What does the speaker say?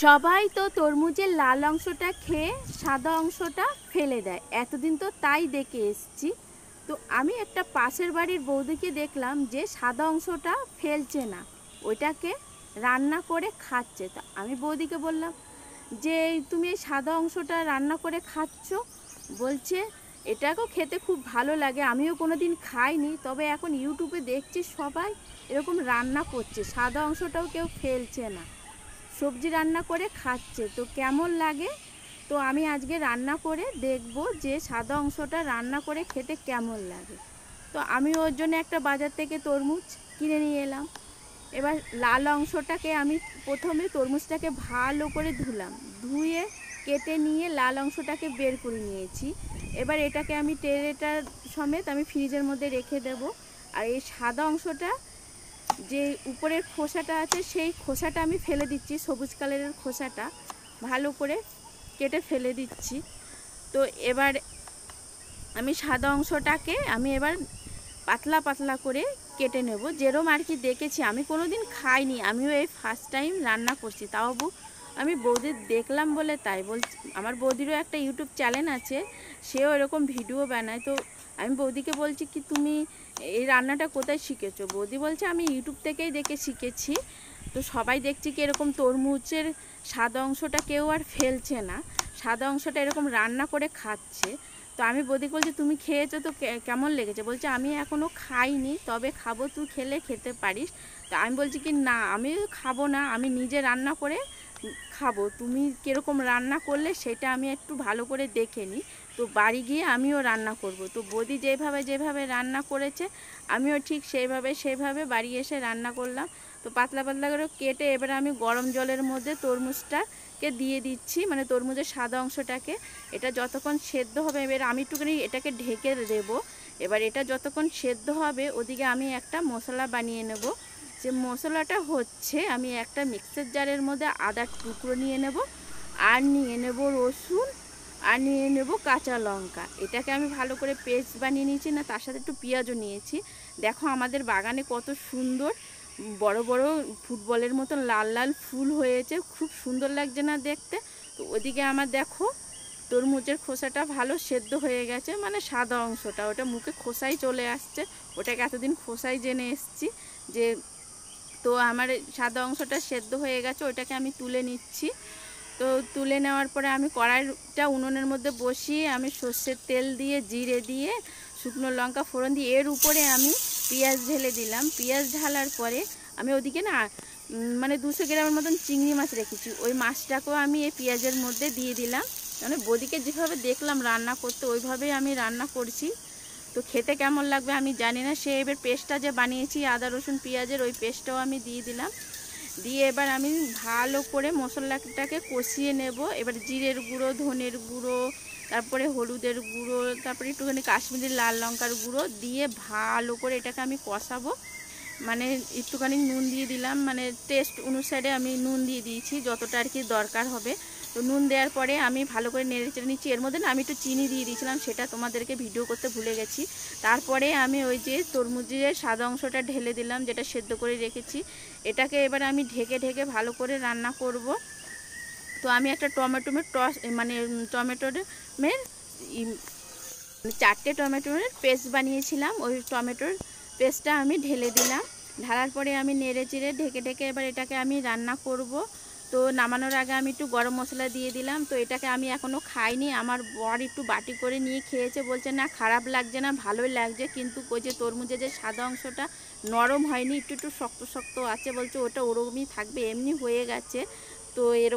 সবাই তো তরমুজের লাল অংশটা খেয়ে সাদা অংশটা ফেলে দেয়। এতদিন তো তাই দেখে এসছি। তো আমি একটা পাশের বাড়ির বৌদিকে দেখলাম যে সাদা অংশটা ফেলছে না, ওইটাকে রান্না করে খাচ্ছে। তো আমি বৌদিকে বললাম যে তুমি এই সাদা অংশটা রান্না করে খাচ্ছ। বলছে এটাকেও খেতে খুব ভালো লাগে, আমিও কোনো দিন খাইনি, তবে এখন ইউটিউবে দেখছি সবাই এরকম রান্না করছে, সাদা অংশটাও কেউ ফেলছে না, সবজি রান্না করে খাচ্ছে। তো কেমন লাগে? তো আমি আজকে রান্না করে দেখব যে সাদা অংশটা রান্না করে খেতে কেমন লাগে। তো আমি ওর জন্য একটা বাজার থেকে তরমুজ কিনে নিয়ে এলাম। এবার লাল অংশটাকে আমি প্রথমে তরমুজটাকে ভালো করে ধুলাম, ধুয়ে কেটে নিয়ে লাল অংশটাকে বের করে নিয়েছি। এবার এটাকে আমি ট্রেটার সমেত আমি ফ্রিজের মধ্যে রেখে দেব। আর এই সাদা অংশটা যে উপরের খোসাটা আছে সেই খোসাটা আমি ফেলে দিচ্ছি, সবুজ কালারের খোসাটা ভালো করে কেটে ফেলে দিচ্ছি। তো এবার আমি সাদা অংশটাকে আমি এবার পাতলা পাতলা করে কেটে নেব, যেরকম আর কি দেখেছি। আমি কোনো দিন খাইনি, আমিও এই ফার্স্ট টাইম রান্না করছি, তাও আমি বৌদির দেখলাম বলে তাই বলছি। আমার বৌদিরও একটা ইউটিউব চ্যানেল আছে, সেও এরকম ভিডিও বানায়। তো আমি বৌদিকে বলছি কি তুমি এই রান্নাটা কোথায় শিখেছো? বৌদি বলছে আমি ইউটিউব থেকেই দেখে শিখেছি। তো সবাই দেখছি কি এরকম তরমুজের সাদা অংশটা কেউ আর ফেলছে না, সাদা অংশটা এরকম রান্না করে খাচ্ছে। তো আমি বৌদিকে বলছি তুমি খেয়েছো তো কেমন লেগেছে? বলছে আমি এখনও খাইনি, তবে খাবো, তুই খেলে খেতে পারিস। তো আমি বলছি কি না, আমি খাবো না, আমি নিজে রান্না করে খাবো, তুমি কীরকম রান্না করলে সেটা আমি একটু ভালো করে দেখে নিই, তো বাড়ি গিয়ে আমিও রান্না করব। তো বৌদি যেভাবে রান্না করেছে আমিও ঠিক সেইভাবে বাড়ি এসে রান্না করলাম। তো পাতলা পাতলা করে কেটে এবার আমি গরম জলের মধ্যে তরমুজটাকে দিয়ে দিচ্ছি, মানে তরমুজের সাদা অংশটাকে। এটা যতক্ষণ সেদ্ধ হবে, এবার আমি একটুখানি এটাকে ঢেকে দেবো। এবার এটা যতক্ষণ সেদ্ধ হবে ওদিকে আমি একটা মশলা বানিয়ে নেব। যে মশলাটা হচ্ছে, আমি একটা মিক্সার জারের মধ্যে আদার টুকরো নিয়ে নেব, আর নিয়ে নেব রসুন, আর নিয়ে নেব কাঁচা লঙ্কা। এটাকে আমি ভালো করে পেস্ট বানিয়ে নিয়েছি, না তার সাথে একটু পেঁয়াজও নিয়েছি। দেখো আমাদের বাগানে কত সুন্দর বড় বড় ফুটবলের মতো লাল লাল ফুল হয়েছে, খুব সুন্দর লাগছে না দেখতে? তো ওদিকে আমার দেখো তরমুজের খোসাটা ভালো সেদ্ধ হয়ে গেছে, মানে সাদা অংশটা, ওটা মুখে খোসাই চলে আসছে। ওটাকে এতদিন খোসাই জেনে এসছি যে। তো আমার সাদা অংশটা সেদ্ধ হয়ে গেছে, ওটাকে আমি তুলে নিচ্ছি। তো তুলে নেওয়ার পরে আমি কড়াইটা উনুনের মধ্যে বসিয়ে আমি সর্ষের তেল দিয়ে, জিরে দিয়ে, শুকনো লঙ্কা ফোড়ন দিয়ে এর উপরে আমি পেঁয়াজ ঢেলে দিলাম। পেঁয়াজ ঢালার পরে আমি ওদিকে না মানে 200 গ্রামের মতন চিংড়ি মাছ রেখেছি, ওই মাছটাকেও আমি এই পেঁয়াজের মধ্যে দিয়ে দিলাম। মানে বৌদিকে যেভাবে দেখলাম রান্না করতে ওইভাবেই আমি রান্না করছি। তো খেতে কেমন লাগবে আমি জানি না। সে এবার পেস্টটা যে বানিয়েছি আদা রসুন পেঁয়াজের, ওই পেস্টটাও আমি দিয়ে দিলাম। দিয়ে এবার আমি ভালো করে মশলাটাকে কষিয়ে নেব। এবার জিরের গুঁড়ো, ধনের গুঁড়ো, তারপরে হলুদের গুঁড়ো, তারপরে একটুখানি কাশ্মীরি লাল লঙ্কার গুঁড়ো দিয়ে ভালো করে এটাকে আমি কষাবো। মানে একটুখানি নুন দিয়ে দিলাম, মানে টেস্ট অনুসারে আমি নুন দিয়ে দিয়েছি যতটা আর কি দরকার হবে। তো নুন দেওয়ার পরে আমি ভালো করে নেড়ে চেড়ে নিচ্ছি। এর মধ্যে না আমি একটু চিনি দিয়ে দিয়েছিলাম, সেটা তোমাদেরকে ভিডিও করতে ভুলে গেছি। তারপরে আমি ওই যে তরমুজের সাদা অংশটা ঢেলে দিলাম, যেটা সেদ্ধ করে রেখেছি। এটাকে এবার আমি ঢেকে ঢেকে ভালো করে রান্না করব। তো আমি একটা টমেটোর 4টে টমেটোর পেস্ট বানিয়েছিলাম, ওই টমেটোর পেস্টটা আমি ঢেলে দিলাম। ঢালার পরে আমি নেড়ে চেড়ে ঢেকে ঢেকে এবার এটাকে আমি রান্না করব। তো নামানোর আগে আমি একটু গরম মশলা দিয়ে দিলাম। তো এটাকে আমি এখনও খাইনি, আমার বর একটু বাটি করে নিয়ে খেয়েছে, বলছে না খারাপ লাগছে না, ভালোই লাগছে, কিন্তু ওই যে তরমুজের যে সাদা অংশটা নরম হয়নি, একটু শক্ত শক্ত আছে, বলছে ওটা ওরকমই থাকবে, এমনি হয়ে গেছে। তো এরকম